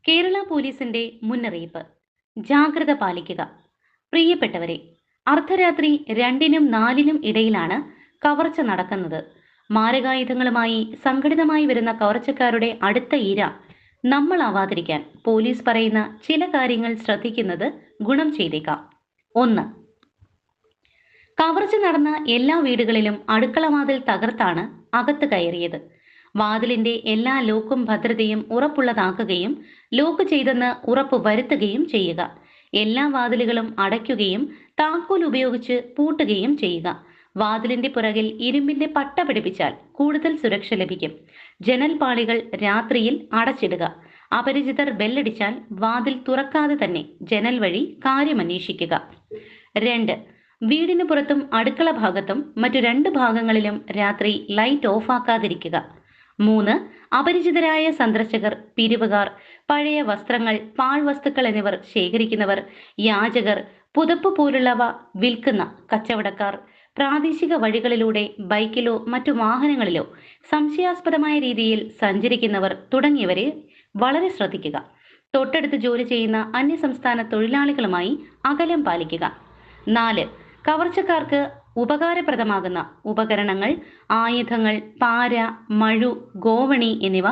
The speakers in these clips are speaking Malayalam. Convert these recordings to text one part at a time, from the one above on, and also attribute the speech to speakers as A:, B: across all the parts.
A: കേരള പോലീസിന്റെ മുന്നറിയിപ്പ്. ജാഗ്രത പാലിക്കുക. പ്രിയപ്പെട്ടവരെ, അർദ്ധരാത്രി 2-നും 4-നും ഇടയിലാണ് കവർച്ച നടക്കുന്നത്. മാരകായുധങ്ങളുമായി സംഘടിതമായി വരുന്ന കവർച്ചക്കാരുടെ അടുത്ത ഇര നമ്മളാവാതിരിക്കാൻ പോലീസ് പറയുന്ന ചില കാര്യങ്ങൾ ശ്രദ്ധിക്കുന്നത് ഗുണം ചെയ്തേക്കാം. 1. കവർച്ച നടന്ന എല്ലാ വീടുകളിലും അടുക്കളവാതിൽ തകർത്താണ് അകത്ത് കയറിയത്. വാതിലിന്റെ എല്ലാ ലോക്കും ഭദ്രതയും ഉറപ്പുള്ളതാക്കുകയും ലോക്ക് ചെയ്തെന്ന് ഉറപ്പ് വരുത്തുകയും ചെയ്യുക. എല്ലാ വാതിലുകളും അടയ്ക്കുകയും താക്കോൽ ഉപയോഗിച്ച് പൂട്ടുകയും ചെയ്യുക. വാതിലിന്റെ പുറകിൽ ഇരുമ്പിന്റെ പട്ട പിടിപ്പിച്ചാൽ കൂടുതൽ സുരക്ഷ ലഭിക്കും. ജനൽപാളികൾ രാത്രിയിൽ അടച്ചിടുക. അപരിചിതർ ബെല്ലടിച്ചാൽ വാതിൽ തുറക്കാതെ തന്നെ ജനൽ വഴി കാര്യമന്വേഷിക്കുക. 2. വീടിന് പുറത്തും അടുക്കള ഭാഗത്തും മറ്റു 2 ഭാഗങ്ങളിലും രാത്രി ലൈറ്റ് ഓഫാക്കാതിരിക്കുക. 3. അപരിചിതരായ സന്ദർശകർ, പിരിവുകാർ, പഴയ വസ്ത്രങ്ങൾ, പാഴ്വസ്തുക്കൾ എന്നിവർ ശേഖരിക്കുന്നവർ, യാചകർ, പുതപ്പ് പോലുള്ളവ വിൽക്കുന്ന കച്ചവടക്കാർ, പ്രാദേശിക വഴികളിലൂടെ ബൈക്കിലോ മറ്റു വാഹനങ്ങളിലോ സംശയാസ്പദമായ രീതിയിൽ സഞ്ചരിക്കുന്നവർ തുടങ്ങിയവരെ വളരെ ശ്രദ്ധിക്കുക. തൊട്ടടുത്ത് ജോലി ചെയ്യുന്ന അന്യസംസ്ഥാന തൊഴിലാളികളുമായി അകലം പാലിക്കുക. 4. കവർച്ചക്കാർക്ക് ഉപകാരപ്രദമാകുന്ന ഉപകരണങ്ങൾ, ആയുധങ്ങൾ, പാര, മഴു, ഗോവണി എന്നിവ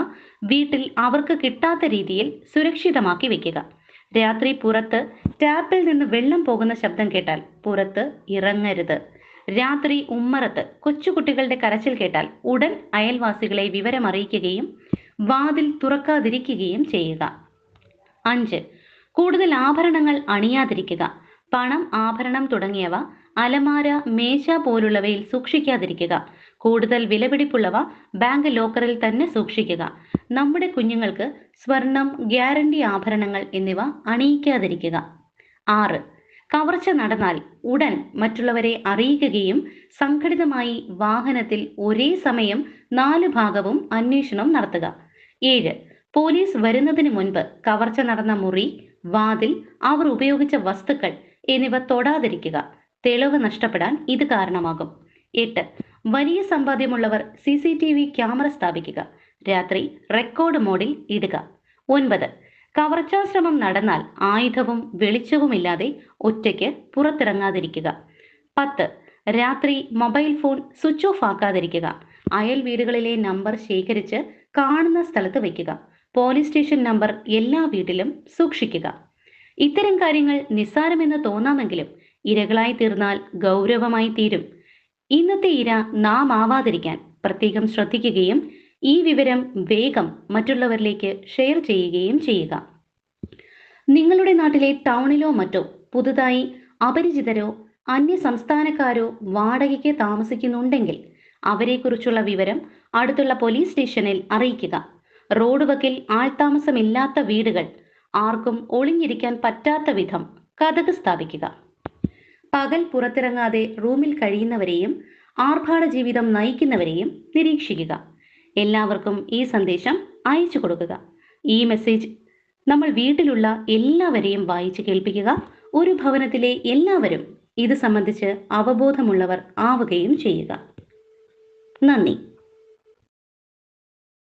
A: വീട്ടിൽ അവർക്ക് കിട്ടാത്ത രീതിയിൽ സുരക്ഷിതമാക്കി വെക്കുക. രാത്രി പുറത്ത് ടാപ്പിൽ നിന്ന് വെള്ളം പോകുന്ന ശബ്ദം കേട്ടാൽ പുറത്ത് ഇറങ്ങരുത്. രാത്രി ഉമ്മറത്ത് കൊച്ചുകുട്ടികളുടെ കരച്ചിൽ കേട്ടാൽ ഉടൻ അയൽവാസികളെ വിവരമറിയിക്കുകയും വാതിൽ തുറക്കാതിരിക്കുകയും ചെയ്യുക. 5. കൂടുതൽ ആഭരണങ്ങൾ അണിയാതിരിക്കുക. പണം, ആഭരണം തുടങ്ങിയവ അലമാര, മേശ പോലുള്ളവയിൽ സൂക്ഷിക്കാതിരിക്കുക. കൂടുതൽ വിലപിടിപ്പുള്ളവ ബാങ്ക് ലോക്കറിൽ തന്നെ സൂക്ഷിക്കുക. നമ്മുടെ കുഞ്ഞുങ്ങൾക്ക് സ്വർണം, ഗ്യാരണ്ടി ആഭരണങ്ങൾ എന്നിവ അണിയിക്കാതിരിക്കുക. 6. കവർച്ച നടന്നാൽ ഉടൻ മറ്റുള്ളവരെ അറിയിക്കുകയും സംഘടിതമായി വാഹനത്തിൽ ഒരേ സമയം 4 ഭാഗവും അന്വേഷണം നടത്തുക. 7. പോലീസ് വരുന്നതിന് മുൻപ് കവർച്ച നടന്ന മുറി, വാതിൽ, അവർ ഉപയോഗിച്ച വസ്തുക്കൾ എന്നിവ തൊടാതിരിക്കുക. തെളിവ് നഷ്ടപ്പെടാൻ ഇത് കാരണമാകും. 8. വലിയ സമ്പാദ്യമുള്ളവർ CCTV ക്യാമറ സ്ഥാപിക്കുക. രാത്രി റെക്കോർഡ് മോഡിൽ ഇടുക. 9. കവർച്ചാശ്രമം നടന്നാൽ ആയുധവും വെളിച്ചവുമില്ലാതെ ഒറ്റയ്ക്ക് പുറത്തിറങ്ങാതിരിക്കുക. 10. രാത്രി മൊബൈൽ ഫോൺ സ്വിച്ച് ഓഫ് ആക്കാതിരിക്കുക. അയൽ വീടുകളിലെ നമ്പർ ശേഖരിച്ച് കാണുന്ന സ്ഥലത്ത് വയ്ക്കുക. പോലീസ് സ്റ്റേഷൻ നമ്പർ എല്ലാ വീട്ടിലും സൂക്ഷിക്കുക. ഇത്തരം കാര്യങ്ങൾ നിസ്സാരമെന്ന് തോന്നാമെങ്കിലും ഇരകളായി തീർന്നാൽ ഗൗരവമായി തീരും. ഇന്നത്തെ ഇര നാം ആവാതിരിക്കാൻ പ്രത്യേകം ശ്രദ്ധിക്കുകയും ഈ വിവരം വേഗം മറ്റുള്ളവരിലേക്ക് ഷെയർ ചെയ്യുകയും ചെയ്യുക. നിങ്ങളുടെ നാട്ടിലെ ടൗണിലോ മറ്റോ പുതുതായി അപരിചിതരോ അന്യ സംസ്ഥാനക്കാരോ വാടകയ്ക്ക് താമസിക്കുന്നുണ്ടെങ്കിൽ അവരെക്കുറിച്ചുള്ള വിവരം അടുത്തുള്ള പോലീസ് സ്റ്റേഷനിൽ അറിയിക്കുക. റോഡ് വക്കിൽ ആൾതാമസമില്ലാത്ത വീടുകൾ, ആർക്കും ഒളിഞ്ഞിരിക്കാൻ പറ്റാത്ത വിധം കതക് സ്ഥാപിക്കുക. പകൽ പുറത്തിറങ്ങാതെ റൂമിൽ കഴിയുന്നവരെയും ആർഭാട ജീവിതം നയിക്കുന്നവരെയും നിരീക്ഷിക്കുക. എല്ലാവർക്കും ഈ സന്ദേശം അയച്ചു കൊടുക്കുക. ഈ മെസ്സേജ് നമ്മൾ വീട്ടിലുള്ള എല്ലാവരെയും വായിച്ചു കേൾപ്പിക്കുക. ഒരു ഭവനത്തിലെ എല്ലാവരും ഇത് സംബന്ധിച്ച് അവബോധമുള്ളവർ ആവുകയും ചെയ്യുക. നന്ദി.